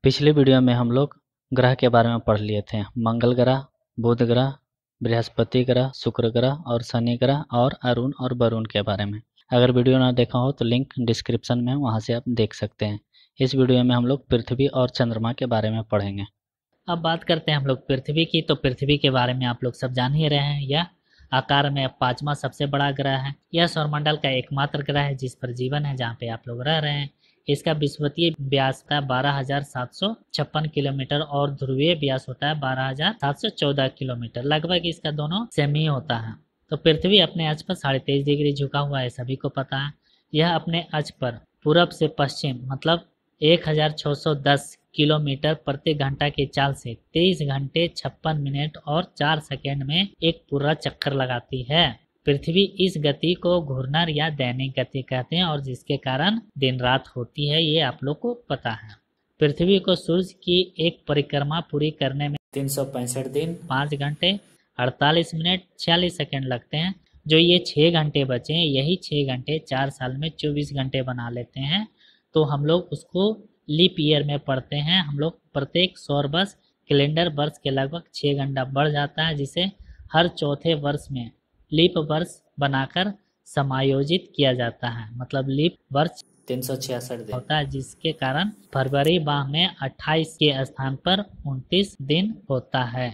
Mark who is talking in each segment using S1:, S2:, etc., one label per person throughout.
S1: पिछले वीडियो में हम लोग ग्रह के बारे में पढ़ लिए थे। मंगल ग्रह, बुध ग्रह, बृहस्पति ग्रह, शुक्र ग्रह और शनि ग्रह और अरुण और वरुण के बारे में। अगर वीडियो ना देखा हो तो लिंक डिस्क्रिप्शन में, वहां से आप देख सकते हैं। इस वीडियो में हम लोग पृथ्वी और चंद्रमा के बारे में पढ़ेंगे।
S2: अब बात करते हैं हम लोग पृथ्वी की। तो पृथ्वी के बारे में आप लोग सब जान ही रहे हैं। यह आकार में पांचवा सबसे बड़ा ग्रह है। यह सौरमंडल का एकमात्र ग्रह है जिस पर जीवन है, जहाँ पे आप लोग रह रहे हैं। इसका विषुवतीय व्यास का 12,756 किलोमीटर और ध्रुवीय व्यास होता है 12,714 किलोमीटर। लगभग इसका दोनों सेम ही होता है। तो पृथ्वी अपने अक्ष पर 23.5 डिग्री झुका हुआ है, सभी को पता है। यह अपने अक्ष पर पूरब से पश्चिम मतलब 1610 किलोमीटर प्रति घंटा की चाल से 23 घंटे 56 मिनट और 4 सेकेंड में एक पूरा चक्कर लगाती है। पृथ्वी इस गति को घूर्णन या दैनिक गति कहते हैं और जिसके कारण दिन रात होती है, ये आप लोग को पता है। पृथ्वी को सूर्य की एक परिक्रमा पूरी करने में 365 दिन 5 घंटे 48 मिनट 46 सेकेंड लगते हैं। जो ये 6 घंटे बचे हैं, यही 6 घंटे 4 साल में 24 घंटे बना लेते हैं। तो हम लोग उसको लीप ईयर में पढ़ते हैं। हम लोग प्रत्येक सौर वर्ष कैलेंडर वर्ष के लगभग 6 घंटा बढ़ जाता है, जिसे हर चौथे वर्ष में लीप वर्ष बनाकर समायोजित किया जाता है। मतलब लीप वर्ष 366 दिन होता है, जिसके कारण फरवरी माह में 28 के स्थान पर 29 दिन होता है।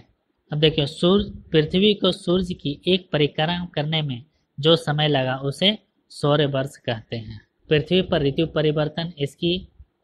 S2: अब देखिए, सूर्य पृथ्वी को सूर्य की एक परिक्रमा करने में जो समय लगा उसे सौर वर्ष कहते हैं। पृथ्वी पर ऋतु परिवर्तन इसकी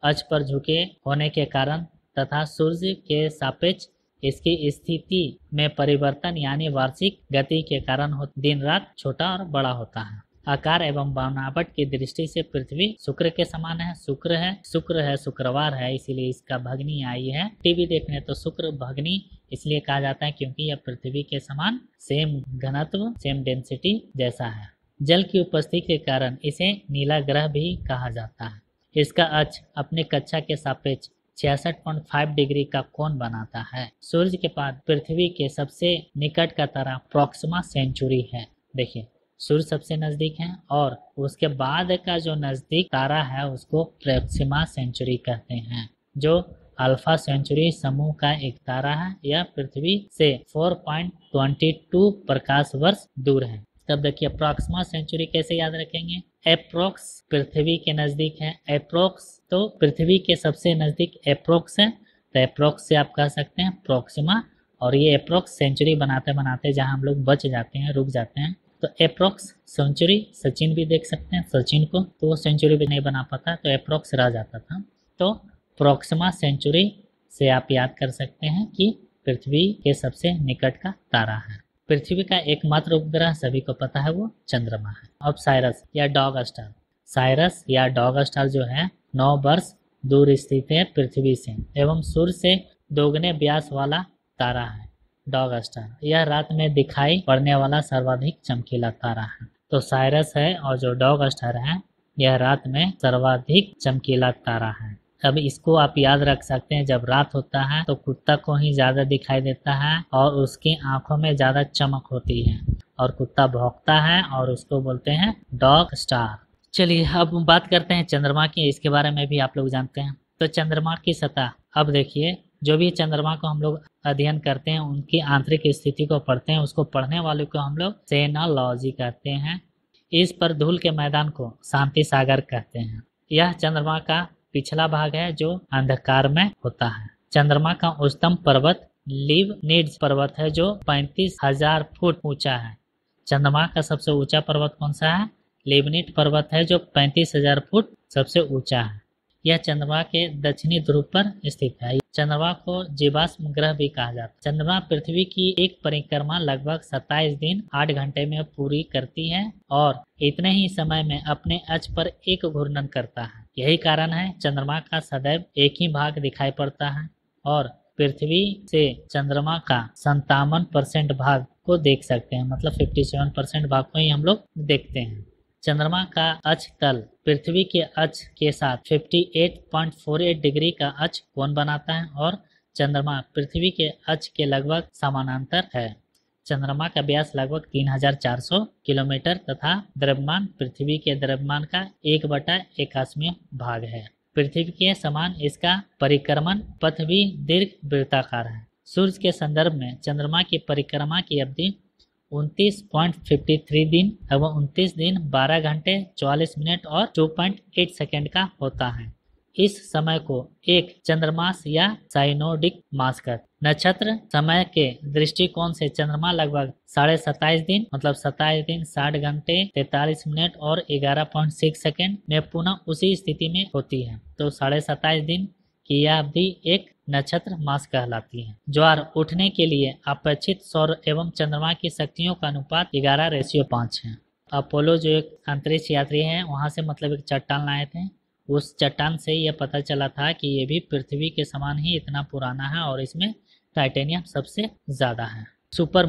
S2: अक्ष पर झुके होने के कारण तथा सूर्य के सापेक्ष इसकी स्थिति में परिवर्तन यानी वार्षिक गति के कारण दिन रात छोटा और बड़ा होता है। आकार एवं बनावट की दृष्टि से पृथ्वी शुक्र के समान है। शुक्र है शुक्रवार है, इसीलिए इसका भगनी आई है। टीवी देखने तो शुक्र भगनी इसलिए कहा जाता है क्योंकि यह पृथ्वी के समान सेम घनत्व सेम डेंसिटी जैसा है। जल की उपस्थिति के कारण इसे नीला ग्रह भी कहा जाता है। इसका अक्ष अपने कक्षा के सापेक्ष 66.5 डिग्री का कोण बनाता है। सूर्य के बाद पृथ्वी के सबसे निकट का तारा प्रोक्सिमा सेंचुरी है। देखिए, सूर्य सबसे नजदीक है और उसके बाद का जो नजदीक तारा है उसको प्रोक्सिमा सेंचुरी कहते हैं, जो अल्फा सेंचुरी समूह का एक तारा है। यह पृथ्वी से 4.22 प्रकाश वर्ष दूर है। तब देखिए, प्रोक्सिमा सेंचुरी कैसे याद रखेंगे। एप्रोक्स पृथ्वी के नजदीक है। एप्रोक्स तो पृथ्वी के सबसे नजदीक एप्रोक्स है, तो एप्रोक्स से आप कह सकते हैं प्रोक्सिमा। और ये एप्रोक्स सेंचुरी बनाते बनाते जहां हम लोग बच जाते हैं, रुक जाते हैं, तो एप्रोक्स सेंचुरी। सचिन भी देख सकते हैं सचिन को, तो वो सेंचुरी भी नहीं बना पाता, तो एप्रोक्स रह जाता था। तो प्रोक्सिमा सेंचुरी से आप याद कर सकते हैं कि पृथ्वी के सबसे निकट का तारा है। पृथ्वी का एकमात्र उपग्रह सभी को पता है, वो चंद्रमा है। अब साइरस या डॉग स्टार, साइरस या डॉग स्टार जो है 9 वर्ष दूर स्थित है पृथ्वी से एवं सूर्य से दोगुने व्यास वाला तारा है। डॉग स्टार यह रात में दिखाई पड़ने वाला सर्वाधिक चमकीला तारा है। तो साइरस है और जो डॉग स्टार है यह रात में सर्वाधिक चमकीला तारा है। अब इसको आप याद रख सकते हैं, जब रात होता है तो कुत्ता को ही ज्यादा दिखाई देता है और उसकी आंखों में ज्यादा चमक होती है और कुत्ता भौंकता है और उसको बोलते हैं डॉग स्टार। चलिए अब बात करते हैं चंद्रमा की। इसके बारे में भी आप लोग जानते हैं। तो चंद्रमा की सतह, अब देखिए, जो भी चंद्रमा को हम लोग अध्ययन करते हैं, उनकी आंतरिक स्थिति को पढ़ते हैं, उसको पढ़ने वाले को हम लोग सेनोलॉजी कहते हैं। इस पर धूल के मैदान को शांति सागर कहते हैं। यह चंद्रमा का पिछला भाग है जो अंधकार में होता है। चंद्रमा का उच्चतम पर्वत लिवनिड्स पर्वत है जो 35,000 फुट ऊंचा है। चंद्रमा का सबसे ऊंचा पर्वत कौन सा है? लिवनिड पर्वत है जो 35,000 फुट सबसे ऊंचा है। यह चंद्रमा के दक्षिणी ध्रुव पर स्थित है। चंद्रमा को जीवाश्म ग्रह भी कहा जाता है। चंद्रमा पृथ्वी की एक परिक्रमा लगभग 27 दिन 8 घंटे में पूरी करती है और इतने ही समय में अपने अक्ष पर एक घूर्णन करता है। यही कारण है चंद्रमा का सदैव एक ही भाग दिखाई पड़ता है और पृथ्वी से चंद्रमा का 57% भाग को देख सकते हैं। मतलब 57% भाग को ही हम लोग देखते हैं। चंद्रमा का अक्ष तल पृथ्वी के अक्ष के साथ 58.48 डिग्री का अक्ष कोण बनाता है और चंद्रमा पृथ्वी के अक्ष के लगभग समानांतर है। चंद्रमा का व्यास लगभग 3,400 किलोमीटर तथा द्रव्यमान पृथ्वी के द्रव्यमान का 1/81वां भाग है। पृथ्वी के समान इसका परिक्रमण पथ भी दीर्घ वृत्ताकार है। सूर्य के संदर्भ में चंद्रमा की परिक्रमा की अवधि 29.53 दिन एवं 29 दिन 12 घंटे 44 मिनट और 2.8 सेकेंड का होता है। इस समय को एक चंद्रमास या साइनोडिक मास कहते हैं। नक्षत्र समय के दृष्टिकोण से चंद्रमा लगभग 27.5 दिन मतलब 27 दिन 60 घंटे 43 मिनट और 11.6 सेकेंड में पुनः उसी स्थिति में होती है। तो 27.5 दिन की यह अवधि एक नक्षत्र मास कहलाती है। ज्वार उठने के लिए अपेक्षित सौर एवं चंद्रमा की शक्तियों का अनुपात 11:5 है। अपोलो जो एक अंतरिक्ष यात्री है वहां से मतलब एक चट्टान लाए थे, उस चट्टान से यह पता चला था कि ये भी पृथ्वी के समान ही इतना पुराना है और इसमें टाइटेनियम सबसे ज्यादा है। सुपर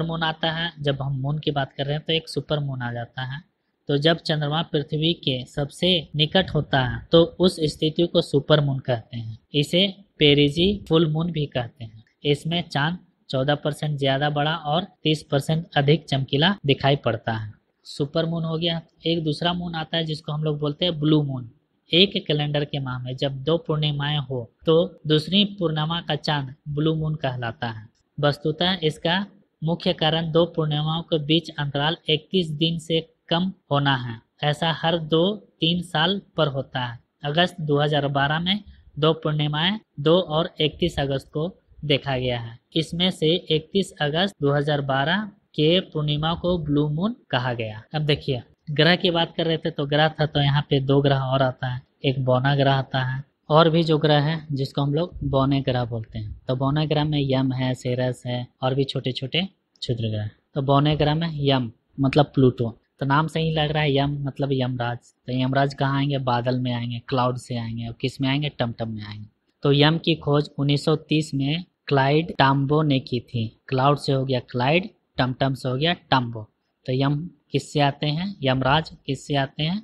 S2: मून आता है, जब हम मून की बात कर रहे हैं तो एक सुपर मून आ जाता है। तो जब चंद्रमा पृथ्वी के सबसे निकट होता है तो उस स्थिति को सुपर मून कहते हैं। इसे पेरिजी फुल मून भी कहते हैं। इसमें चांद 14% ज्यादा बड़ा और 30% अधिक चमकीला दिखाई पड़ता है। सुपर मून हो गया। एक दूसरा मून आता है जिसको हम लोग बोलते हैं ब्लू मून। एक कैलेंडर के माह में जब 2 पूर्णिमाएं हो तो दूसरी पूर्णिमा का चांद ब्लू मून कहलाता है। वस्तुतः इसका मुख्य कारण 2 पूर्णिमाओं के बीच अंतराल 31 दिन से कम होना है। ऐसा हर 2-3 साल पर होता है। अगस्त 2012 में 2 पूर्णिमाएं 2 और 31 अगस्त को देखा गया है। इसमें से 31 अगस्त 2012 के पूर्णिमा को ब्लू मून कहा गया। अब देखिए ग्रह की बात कर रहे थे तो ग्रह था, तो यहाँ पे 2 ग्रह और आता है। एक बौना ग्रह आता है और भी जो ग्रह है जिसको हम लोग बौने ग्रह बोलते हैं। तो बौने ग्रह में यम है, सेरस है और भी छोटे छोटे क्षुद्र ग्रह। तो बौने ग्रह में यम मतलब प्लूटो, तो नाम से ही लग रहा है यम मतलब यमराज। तो यमराज कहाँ आएंगे? बादल में आएंगे, क्लाउड से आएंगे। और किस में आएंगे? टमटम में आएंगे। तो यम की खोज 1930 में क्लाइड टाम्बो ने की थी। क्लाउड से हो गया क्लाइड, टमटम से हो गया टम्बो। तो यम किससे आते हैं? यमराज किससे आते हैं?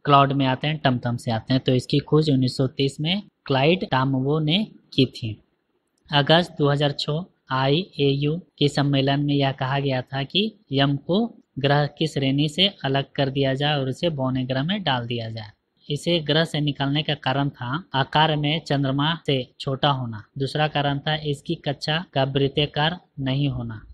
S2: क्लाउड में आते हैं, टमटम से आते हैं। तो इसकी खोज 1930 में क्लाइड टाम्बो ने की थी। अगस्त 2006 IAU के सम्मेलन में यह कहा गया था कि यम को ग्रह की श्रेणी से अलग कर दिया जाए और उसे बौने ग्रह में डाल दिया जाए। इसे ग्रह से निकालने का कारण था आकार में चंद्रमा से छोटा होना। दूसरा कारण था इसकी कक्षा का वृत्ताकार नहीं होना।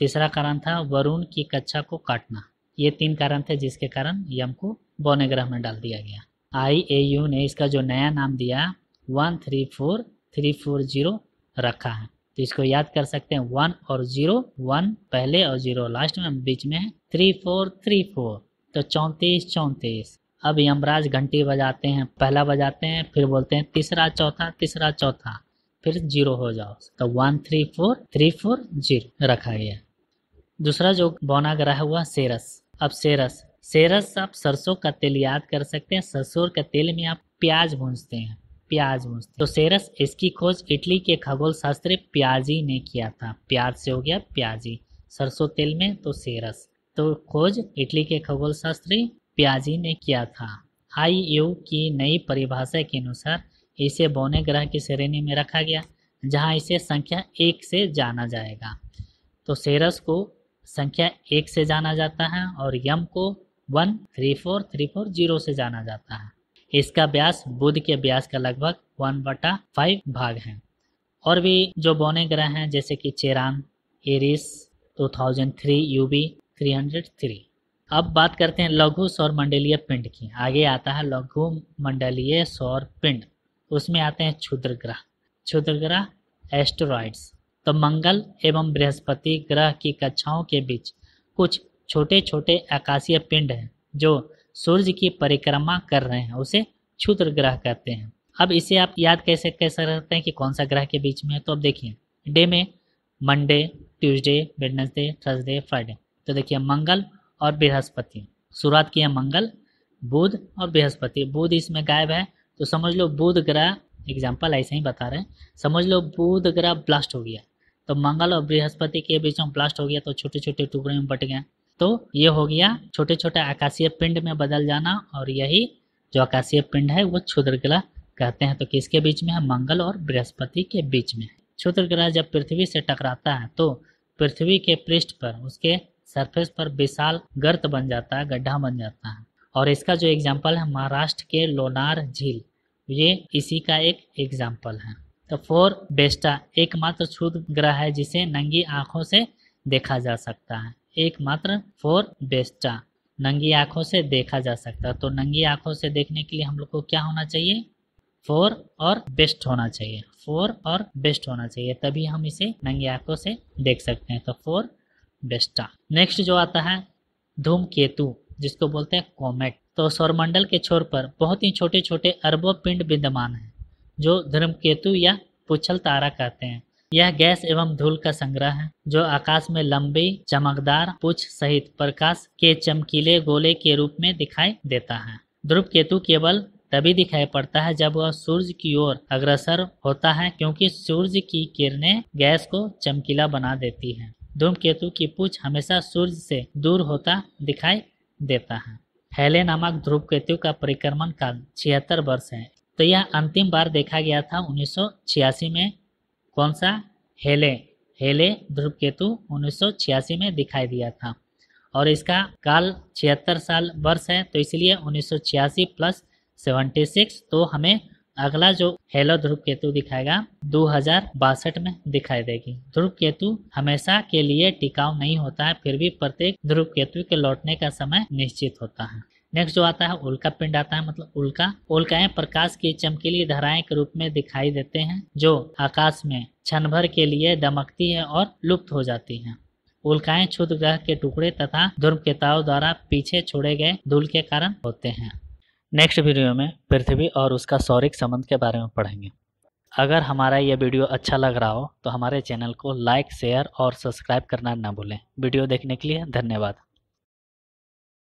S2: तीसरा कारण था वरुण की कक्षा को काटना। ये 3 कारण थे जिसके कारण यम को बौने ग्रह में डाल दिया गया। IAU ने इसका जो नया नाम दिया 134340 रखा है। तो इसको याद कर सकते हैं 1 और 0, 1 पहले और 0 लास्ट में, बीच में है 3434। तो 3434। अब यमराज घंटी बजाते हैं, पहला बजाते हैं फिर बोलते हैं तीसरा चौथा तीसरा चौथा, फिर 0 हो जाओ। तो 134340 रखा गया। दूसरा जो बौना ग्रह हुआ सेरस। अब सेरस आप सरसों का तेल याद कर सकते हैं। सरसों का तेल में आप प्याज भूनते हैं, तो सेरस इसकी खोज इटली के खगोल शास्त्री प्याजी ने किया था। प्याज से हो गया प्याजी, सरसों तेल में तो सेरस। तो खोज इटली के खगोल शास्त्री प्याजी ने किया था। IAU की नई परिभाषा के अनुसार इसे बौने ग्रह की श्रेणी में रखा गया जहां इसे संख्या 1 से जाना जाएगा। तो सेरस को संख्या 1 से जाना जाता है और यम को 134340 से जाना जाता है। इसका व्यास बुध के व्यास का लगभग 1/5 भाग है। और भी जो बौने ग्रह हैं जैसे कि चेरान, एरिस 2003 UV 303। अब बात करते हैं लघु सौर मंडलीय पिंड की। आगे आता है लघु मंडलीय सौर पिंड, उसमें आते हैं क्षुद्र ग्रह एस्टेरॉइड्स। तो मंगल एवं बृहस्पति ग्रह की कक्षाओं के बीच कुछ छोटे छोटे आकाशीय पिंड हैं जो सूर्य की परिक्रमा कर रहे हैं, उसे क्षुद्र ग्रह कहते हैं। अब इसे आप याद कैसे करते हैं कि कौन सा ग्रह के बीच में है? तो अब देखिए डे में Monday, Tuesday, Wednesday, Thursday, Friday. तो देखिए मंगल और बृहस्पति, शुरुआत किया मंगल, बुध और बृहस्पति। बुध इसमें गायब है तो समझ लो बुध ग्रह, एग्जाम्पल ऐसे ही बता रहे हैं, समझ लो बुध ग्रह ब्लास्ट हो गया। तो मंगल और बृहस्पति के बीच में ब्लास्ट हो गया तो छोटे छोटे टुकड़े में बट गए। तो ये हो गया छोटे छोटे आकाशीय पिंड में बदल जाना, और यही जो आकाशीय पिंड है वो क्षुद्र ग्रह कहते हैं। तो किसके बीच में है? मंगल और बृहस्पति के बीच में। क्षुद्र ग्रह जब पृथ्वी से टकराता है तो पृथ्वी के पृष्ठ पर, उसके सरफेस पर विशाल गर्त बन जाता है, गड्ढा बन जाता है। और इसका जो एग्जाम्पल है महाराष्ट्र के लोनार झील, ये इसी का एक एग्जाम्पल है। तो 4 बेस्टा एकमात्र क्षुद्र ग्रह है जिसे नंगी आंखों से देखा जा सकता है। एकमात्र 4 बेस्टा नंगी आंखों से देखा जा सकता है। तो नंगी आंखों से देखने के लिए हम लोग को क्या होना चाहिए? 4 और बेस्ट होना चाहिए। 4 और बेस्ट होना चाहिए, तभी हम इसे नंगी आंखों से देख सकते हैं। तो 4 बेस्टा। नेक्स्ट जो आता है धूमकेतु, जिसको बोलते हैं कोमेट। तो सौरमंडल के छोर पर बहुत ही छोटे छोटे अरबों पिंड विद्यमान हैं जो धूमकेतु या पुच्छल तारा कहते हैं। यह गैस एवं धूल का संग्रह है जो आकाश में लंबी चमकदार पुच्छ सहित प्रकाश के चमकीले गोले के रूप में दिखाई देता है। धूमकेतु केवल तभी दिखाई पड़ता है जब वह सूर्य की ओर अग्रसर होता है, क्योंकि सूर्य की किरणें गैस को चमकीला बना देती हैं। धूमकेतु की पूंछ हमेशा सूर्य से दूर होता दिखाई देता है। हेले नामक धूमकेतु का परिक्रमण काल 76 वर्ष है। तो यह अंतिम बार देखा गया था 1986 में। कौन सा? हेले धूमकेतु 1986 में दिखाई दिया था और इसका काल 76 साल वर्ष है, तो इसलिए 1986 प्लस 76, तो हमें अगला जो हेलो धूमकेतु दिखाएगा 2062 में दिखाई देगी। धूमकेतु हमेशा के लिए टिकाऊ नहीं होता है, फिर भी प्रत्येक धूमकेतु के लौटने का समय निश्चित होता है। नेक्स्ट जो आता है उल्का पिंड आता है, मतलब उल्काएं प्रकाश की चमकीली धाराएं के रूप में दिखाई देते हैं जो आकाश में क्षण भर के लिए दमकती है और लुप्त हो जाती हैं। उल्काएं क्षुद्र ग्रह के टुकड़े तथा धूमकेतुओं द्वारा पीछे छोड़े गए धूल के कारण होते हैं।
S1: नेक्स्ट वीडियो में पृथ्वी और उसका सौरिक संबंध के बारे में पढ़ेंगे। अगर हमारा यह वीडियो अच्छा लग रहा हो तो हमारे चैनल को लाइक, शेयर और सब्सक्राइब करना ना भूलें। वीडियो देखने के लिए धन्यवाद।